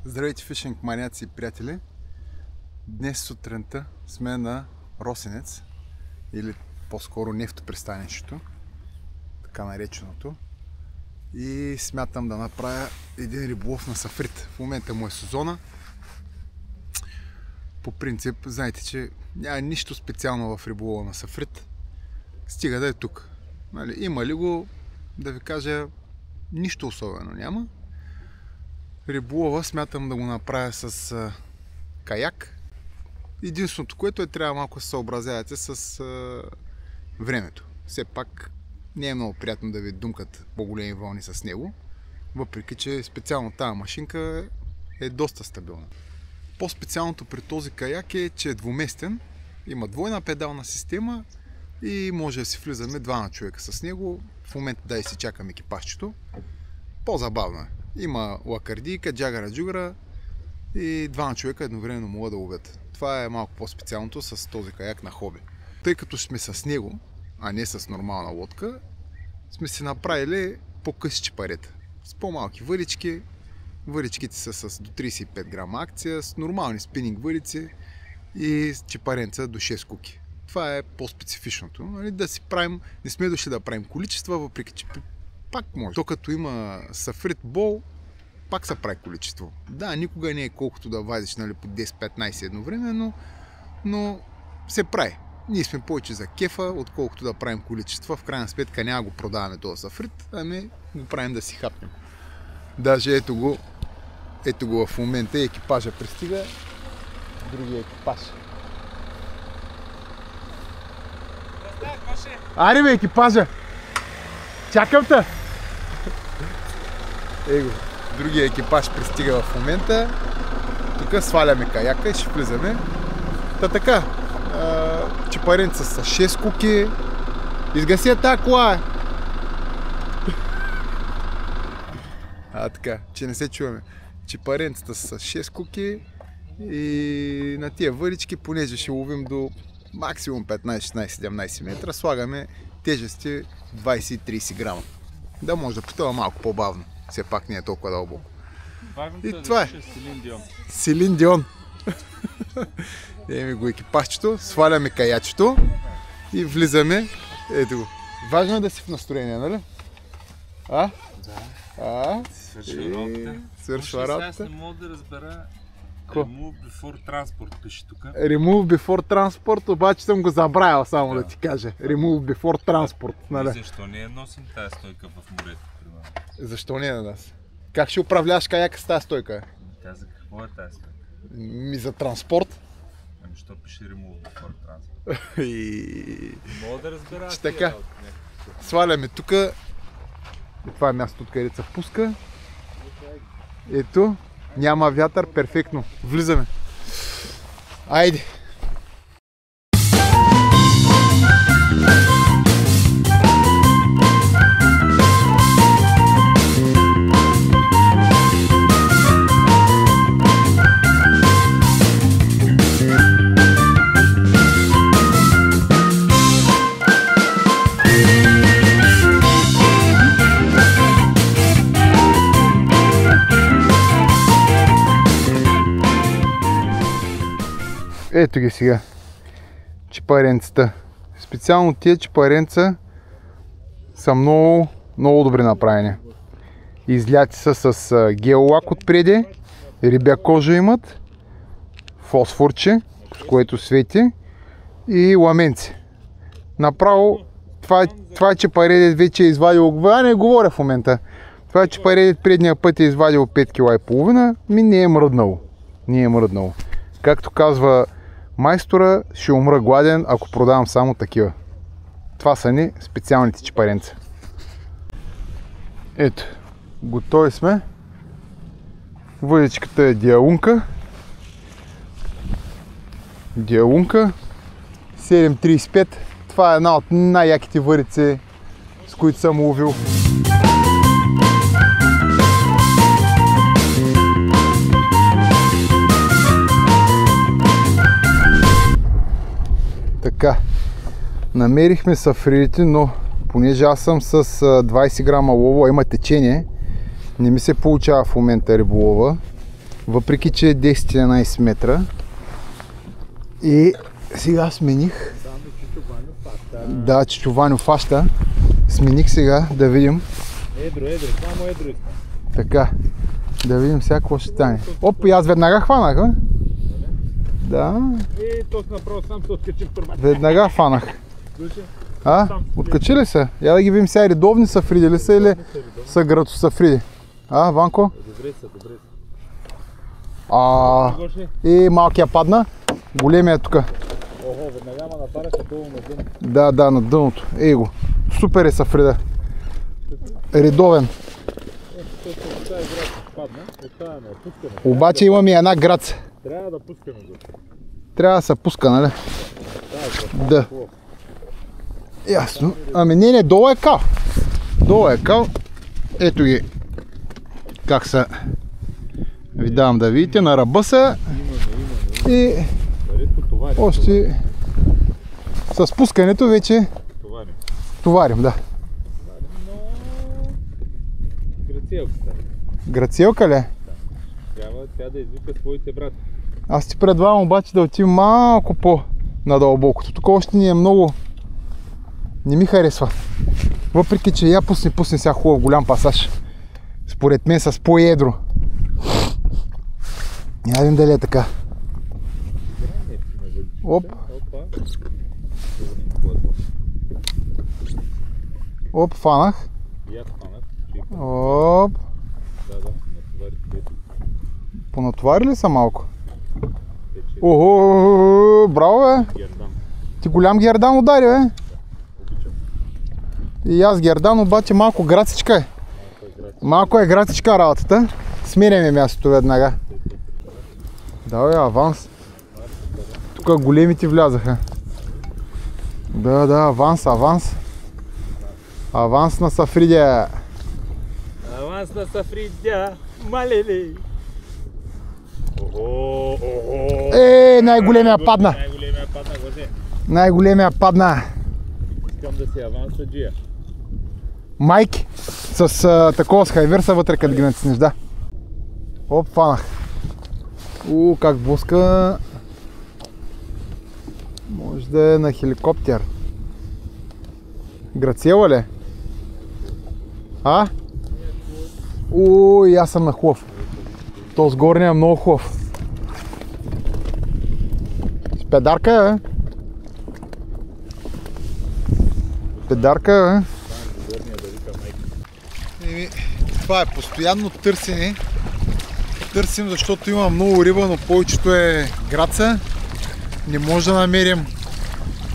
Здравейте, фишинг маняци и приятели! Днес сутринта сме на Росенец, или по-скоро нефтопристанището, така нареченото, и смятам да направя един риболов на сафрит. В момента му е сезона. По принцип, знаете, че няма нищо специално в риболова на сафрит, стига да е тук. Има ли го, да ви кажа, нищо особено няма. Риболова смятам да го направя с каяк. Единственото, което трябва малко да се съобразявате с времето. Все пак не е много приятно да ви думкат по-големи вълни с него, въпреки че специално тази машинка е доста стабилна. По-специалното при този каяк е, че е двуместен, има двойна педална система и може да си влизаме двама човека с него. В момента да и си чакам екипажчето. По-забавно е. Има лакардийка, джагара-джугара и двама човека едновременно могат да ловят. Това е малко по-специалното с този каяк на хоби. Тъй като сме с него, а не с нормална лодка, сме си направили по-къси чипарета. С по-малки въдички. Въдичките са с до 35 грама акция, с нормални спининг въдици и чипаренца до 6 куки. Това е по-специфичното. Да си правим, не сме дошли да правим количества, въпреки че пак може. То като има сафрит бол, пак се прави количество. Да, никога не е колкото да вадиш по 10-15 едновременно, но се прави. Ние сме повече за кефа, отколкото да правим количества. В крайна сметка няма го продаваме този сафрит, ами го правим да си хапнем. Даже ето го в момента екипажа пристига. Другия екипаж. Аре бе, екипажа! Чакам те! Его, другия екипаж пристига в момента. Тук сваляме каяка и ще влизаме. Та така, чипаренца с 6 куки. Изгаси тази кола! Така, че не се чуваме. Чипаренцата с 6 куки и на тия въдички, понеже ще ловим до максимум 15, 16, 17 метра, слагаме тежести 20-30 грама. Да може да потъва малко по-бавно. Все пак не е толкова дълбоко. И това е. Селин Дион. Еми го екипажчето, сваляме каячето и влизаме. Ето го. Важно е да си в настроение, нали? Да. Свършва работа. Аз не мога да разбера. Remove before transport пише тук. Remove before transport, обаче съм го забравил само да ти кажа. Remove before transport. Нали? Защо не носим тази стойка в морето? Защо не на нас? Как ще управляваш каяка с тази стойка? Тя за какво е тази стойка? За транспорт. Ами що пише Remove before transport? Мога да разбера. Така. Сваляме тук. Това е мястото, откъдето се пуска. Ето. Няма вятър, перфектно. Влизаме. Айде! Ето ги сега, чипаренцата. Специално тия чипаренца са много добре направени. Изляти са с геолак отпреди, рибя кожа имат, фосфорче, с което свети, и ламенци. Направо това чипаредет вече е извадил, не говоря в момента, това чипаредет предния път е извадил 5,5 кг, не е мръднало. Не е мръднало. Както казва майстора, ще умра гладен, ако продавам само такива. Това са ни специалните чипаренца. Ето, готови сме. Въдичката е диалунка. Диалунка 7,35. Това е една от най-яките въдици, с които съм ловил. Така, намерихме сафридите, но понеже аз съм с 20 грама лово, има течение, не ми се получава в момента риболова. Въпреки че е 10-11 метра. И сега смених. Да, Чичо Ваню фаща. Смених сега да видим. Едро, само едро искам. Така. Да видим сега какво ще стане. Оп, и аз веднага хванах, бе. Да. И точно направо сам се откачи в турбата. Веднага фанах. Откачи ли се? Я да ги видим сега редовни сафриди ли са или са гратосафриди? Ванко? Добре са. И малкия падна. Големия е тук. Ого, веднага ма нападаха долу на дъното. Да, на дъното. Ей го. Супер е сафрида. Редовен. Обаче имаме една граца. Трябва да пускаме го. Трябва да се пуска, нали? Да. Ясно. Ами не, долу е кал. Долу е кал. Ето ги. Как са. Ви давам да видите. На ръба са. И още с пускането вече товарим, да. Грациелка ли? Трябва тя да извика своите брати. Аз ти предлагам обаче да отидем малко по-надълбокото. Тук още ни е много... Не ми харесва. Въпреки че я пусне сега хубав голям пасаж. Според мен с по-едро. Не видим дали е така. Оп. Оп, фанах. Оп. Понатовари ли са малко? Ого, браво бе! Ти голям гердан удари бе! И аз гердан, обаче малко грацичка е. Малко е грацичка работата. Сменяме мястото веднага. Давай аванс. Тук големите влязаха. Да, аванс. Аванс на Сафридя. Аванс на Сафридя, малели. Най-големия падна. Най-големия падна. Искам да си аванса джия. Майки с такова с хайверса вътре, като ги натиснеш, да. Оп, фанах. Как блъска. Може да е на хеликоптер. Грациела ли? И аз съм на хубав. То с горния е много хубав. С педарка е, бе. Педарка е, бе. Това е постоянно търсене. Търсим, защото има много риба, но повечето е граца. Не може да намерим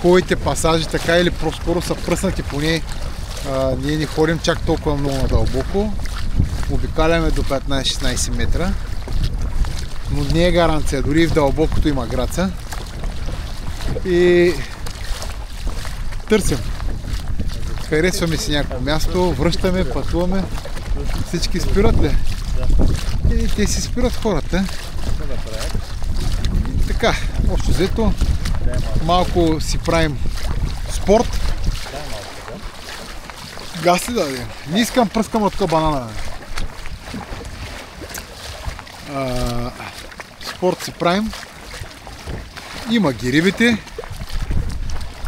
хубавите пасажи така или по-скоро са пръснати, поне ние не ходим чак толкова много надълбоко. Обикаляме до 15-16 метра. Но не е гаранция, дори в дълбокото има граца. И търсим. Харесваме си някакво място, връщаме, пътуваме. Всички спират ли? И те си спират хората. И така, общо взето, малко си правим спорт. Газ ли да дадем? Не искам пръскам от така банана. Спорт си правим. Има ги рибите.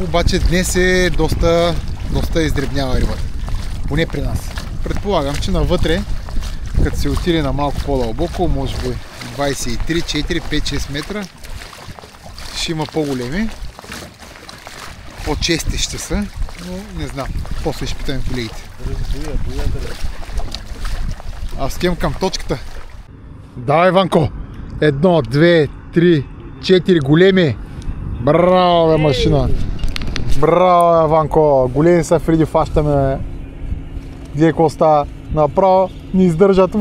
Обаче днес е доста издребнява рибата. Поне при нас. Предполагам, че навътре, като се отиде на малко по-дълбоко, може би 23, 4, 5, 6 метра, ще има по-големи. По-чести ще са, но не знам. После ще питаме колегите. Аз скем към точката. Давай, Ванко! 1, 2, 3, 4 големи! Браво, бе, машина! Браво, Ванко! Големи сафриди фащаме. Вие какво става? Направо ни издържат.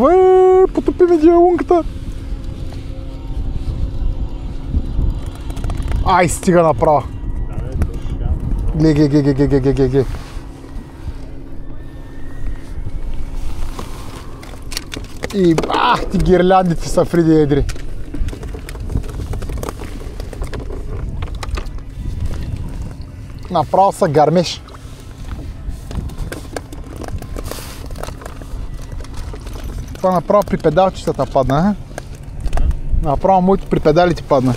Потопи ми диалунката! Ай, стига направо! Ге. И ти гирляндите сафриди едри. Направо са гармеш. Това направо при педалчетата падна. Направо моите при педалите падна.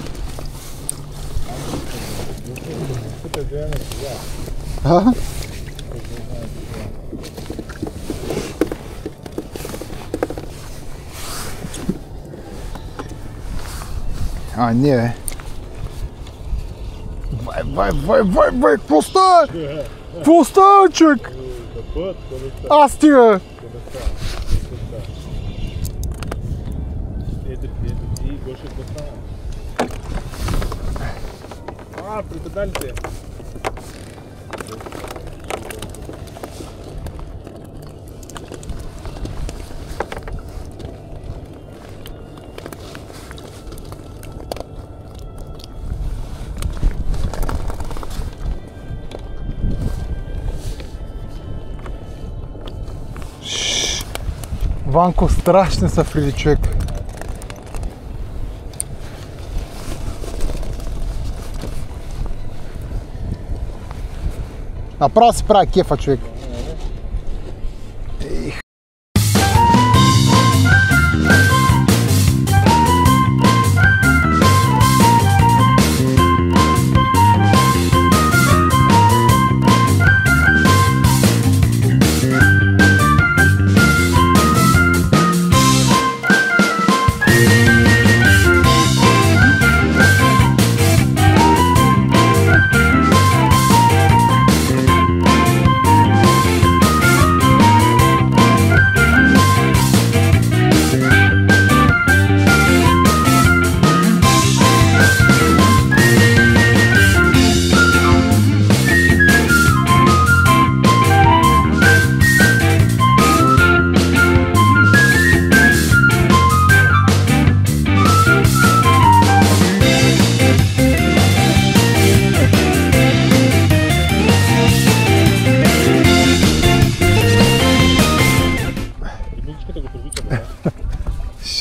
Не, бе. Вай, какво става? Какво става, човек? Стига! При педалите. Ванко, страшни са фриди, човек. Направо си прави кефа, човек.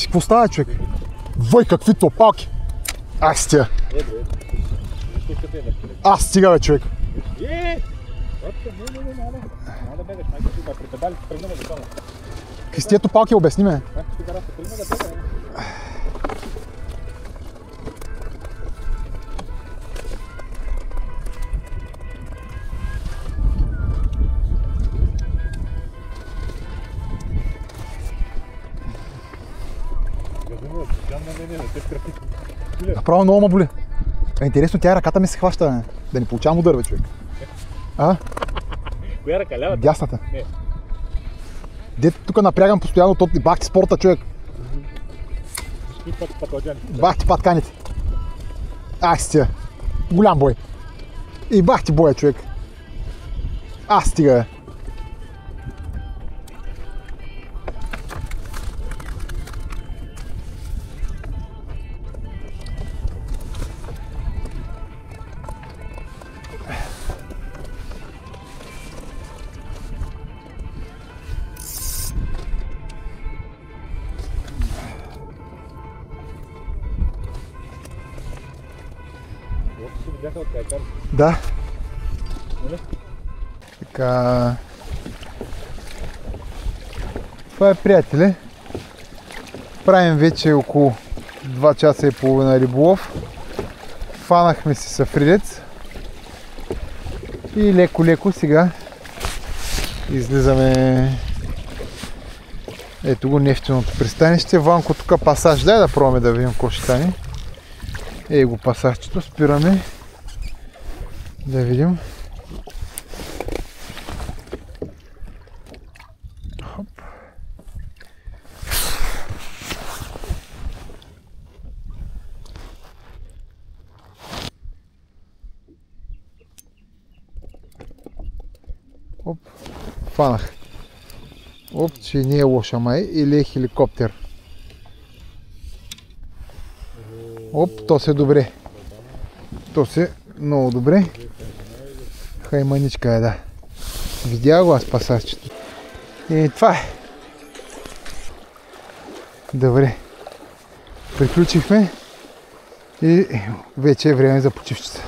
Какво става, човек? Вой, какви топалки! Стига! Стига, бе, човек! Какви с тия топалки, обясни ме? Направо много ма боли. Интересно, тя ръката ми се хваща, бе. Да не получавам удар, бе, човек. Коя ръка, лявата? Дясната. Дето тук напрягам постоянно, то бах ти спорта, човек. Бах ти патканите. Стига. Голям бой. И бах ти боя, човек. Стига, бе. Да. Така. Това е, приятели. Правим вече около 2 часа и половина риболов. Фанахме си сафридец. И леко сега излизаме. Ето го нефтеното пристанище. Ванко тук пасаж. Дай да пробваме да видим какво ще стане. Го пасажчето. Спираме. Да видим. Хоп. Оп. Фанах. Че не е лоша май, или е хеликоптер. То се добре. То се много добре. Хайманичка е, да. Видя го аз пасачето. И това е. Добре. Приключихме и вече е време за почивчица.